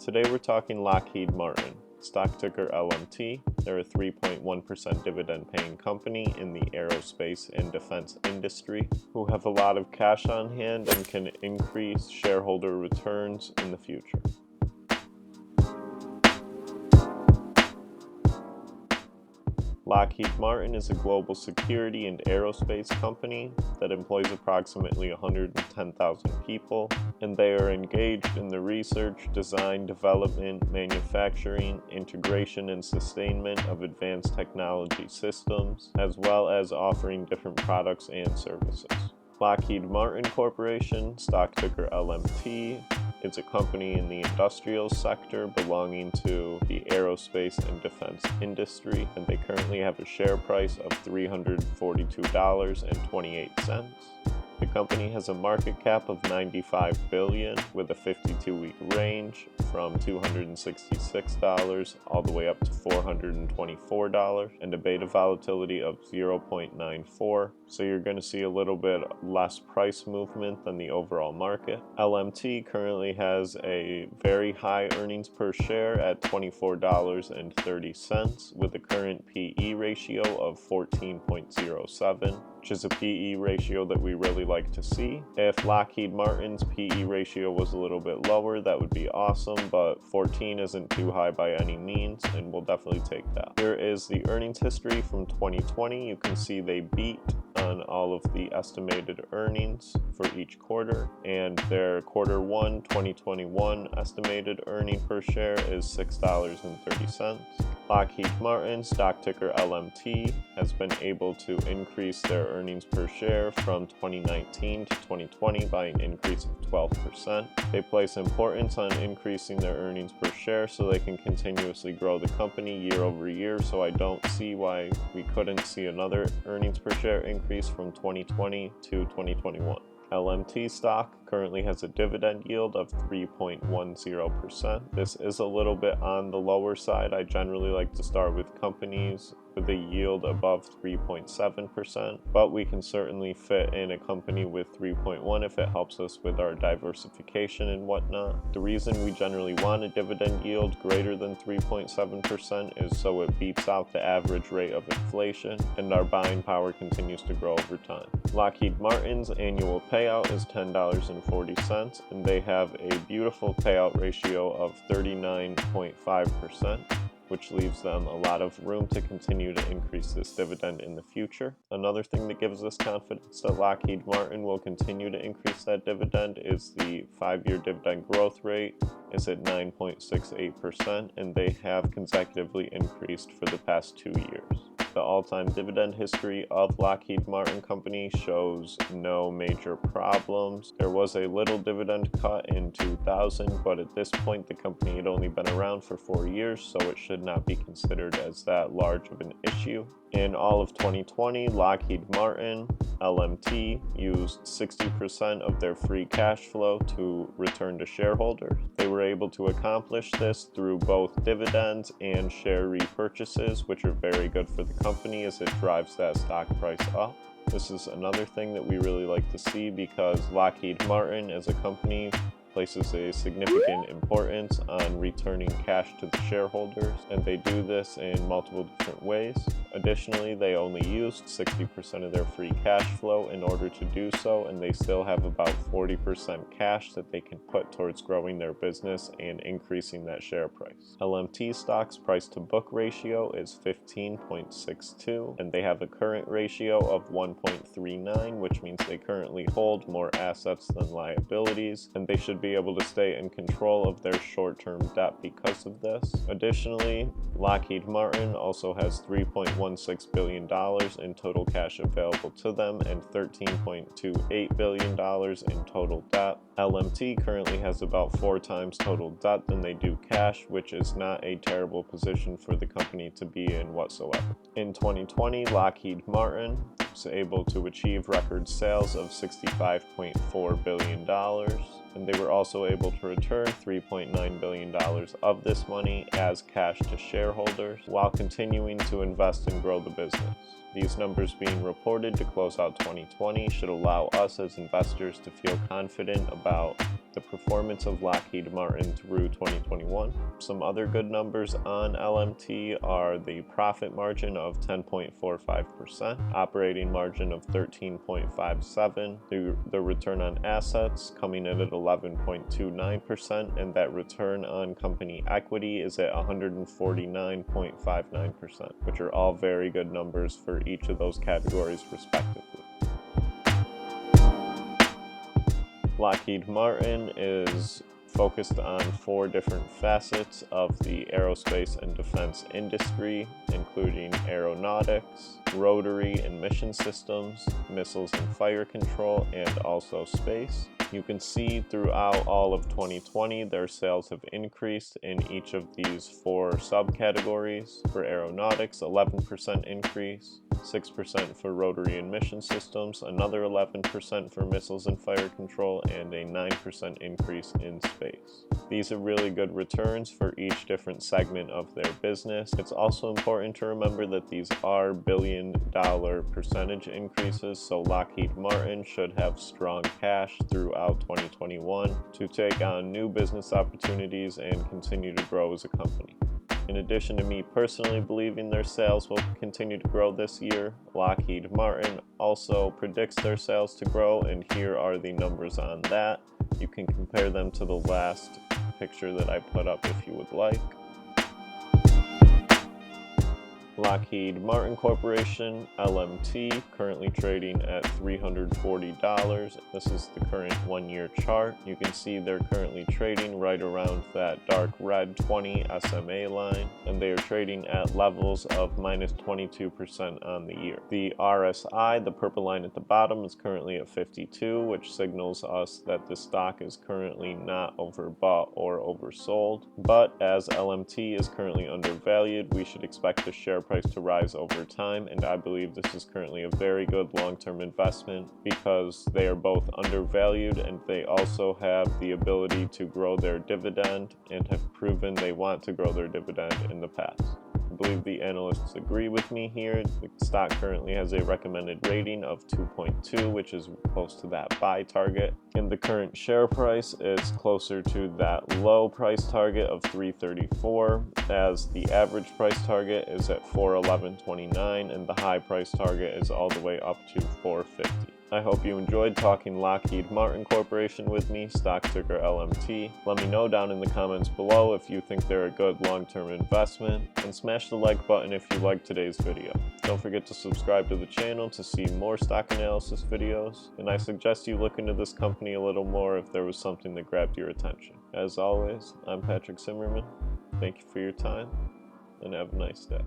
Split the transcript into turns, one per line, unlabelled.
Today we're talking Lockheed Martin, stock ticker LMT. They're a 3.1% dividend paying company in the aerospace and defense industry who have a lot of cash on hand and can increase shareholder returns in the future. Lockheed Martin is a global security and aerospace company that employs approximately 110,000 people, and they are engaged in the research, design, development, manufacturing, integration, and sustainment of advanced technology systems, as well as offering different products and services. Lockheed Martin Corporation, stock ticker LMT, is a company in the industrial sector belonging to the aerospace and defense industry, and they currently have a share price of $342.28. The company has a market cap of $95 billion with a 52-week range from $266 all the way up to $424 and a beta volatility of 0.94. So you're going to see a little bit less price movement than the overall market. LMT currently has a very high earnings per share at $24.30 with a current PE ratio of 14.07. which is a PE ratio that we really like to see. If Lockheed Martin's PE ratio was a little bit lower, that would be awesome, but 14 isn't too high by any means, and we'll definitely take that. Here is the earnings history from 2020. You can see they beat on all of the estimated earnings for each quarter, and their quarter 1 2021 estimated earning per share is $6.30. Lockheed Martin, stock ticker LMT, has been able to increase their earnings per share from 2019 to 2020 by an increase of 12%. They place importance on increasing their earnings per share so they can continuously grow the company year over year, so I don't see why we couldn't see another earnings per share increase from 2020 to 2021. LMT stock currently has a dividend yield of 3.10%. This is a little bit on the lower side. I generally like to start with companies with a yield above 3.7%, but we can certainly fit in a company with 3.1 if it helps us with our diversification and whatnot. The reason we generally want a dividend yield greater than 3.7% is so it beats out the average rate of inflation and our buying power continues to grow over time. Lockheed Martin's annual payout is $10.40, and they have a beautiful payout ratio of 39.5%. which leaves them a lot of room to continue to increase this dividend in the future. Another thing that gives us confidence that Lockheed Martin will continue to increase that dividend is the 5-year dividend growth rate is at 9.68%, and they have consecutively increased for the past 2 years. The all-time dividend history of Lockheed Martin Company shows no major problems. There was a little dividend cut in 2000, but at this point the company had only been around for 4 years, so it should not be considered as that large of an issue. In all of 2020, Lockheed Martin, LMT, used 60% of their free cash flow to return to shareholders. They were able to accomplish this through both dividends and share repurchases, which are very good for the company as it drives that stock price up. This is another thing that we really like to see because Lockheed Martin as a company places a significant importance on returning cash to the shareholders, and they do this in multiple different ways. Additionally, they only used 60% of their free cash flow in order to do so, and they still have about 40% cash that they can put towards growing their business and increasing that share price. LMT stock's price to book ratio is 15.62, and they have a current ratio of 1.39, which means they currently hold more assets than liabilities, and they should be able to stay in control of their short-term debt because of this. Additionally, Lockheed Martin also has $3.16 billion in total cash available to them and $13.28 billion in total debt. LMT currently has about 4 times total debt than they do cash, which is not a terrible position for the company to be in whatsoever. In 2020, Lockheed Martin was able to achieve record sales of $65.4 billion, and they were also able to return $3.9 billion of this money as cash to shareholders while continuing to invest and grow the business. These numbers being reported to close out 2020 should allow us as investors to feel confident about the performance of Lockheed Martin through 2021. Some other good numbers on LMT are the profit margin of 10.45%, operating margin of 13.57%, the return on assets coming in at 11.29%, and that return on company equity is at 149.59%, which are all very good numbers for each of those categories respectively. Lockheed Martin is focused on 4 different facets of the aerospace and defense industry, including aeronautics, rotary and mission systems, missiles and fire control, and also space. You can see throughout all of 2020 their sales have increased in each of these 4 subcategories. For aeronautics, 11% increase, 6% for rotary and mission systems, another 11% for missiles and fire control, and a 9% increase in space. These are really good returns for each different segment of their business. It's also important to remember that these are billion-dollar percentage increases, so Lockheed Martin should have strong cash throughout 2021 to take on new business opportunities and continue to grow as a company. In addition to me personally believing their sales will continue to grow this year, Lockheed Martin also predicts their sales to grow, and here are the numbers on that. You can compare them to the last picture that I put up if you would like. Lockheed Martin Corporation, LMT, currently trading at $340. This is the current 1-year chart. You can see they're currently trading right around that dark red 20 SMA line, and they are trading at levels of minus 22% on the year. The RSI, the purple line at the bottom, is currently at 52, which signals us that the stock is currently not overbought or oversold. But as LMT is currently undervalued, we should expect the share price to rise over time, and I believe this is currently a very good long-term investment because they are both undervalued and they also have the ability to grow their dividend and have proven they want to grow their dividend in the past. I believe the analysts agree with me here. The stock currently has a recommended rating of 2.2, which is close to that buy target. And the current share price is closer to that low price target of $334, as the average price target is at $411.29 and the high price target is all the way up to $450. I hope you enjoyed talking Lockheed Martin Corporation with me, stock ticker LMT. Let me know down in the comments below if you think they're a good long-term investment, and smash the like button if you liked today's video. Don't forget to subscribe to the channel to see more stock analysis videos, and I suggest you look into this company a little more if there was something that grabbed your attention. As always, I'm Patrick Zimmerman. Thank you for your time, and have a nice day.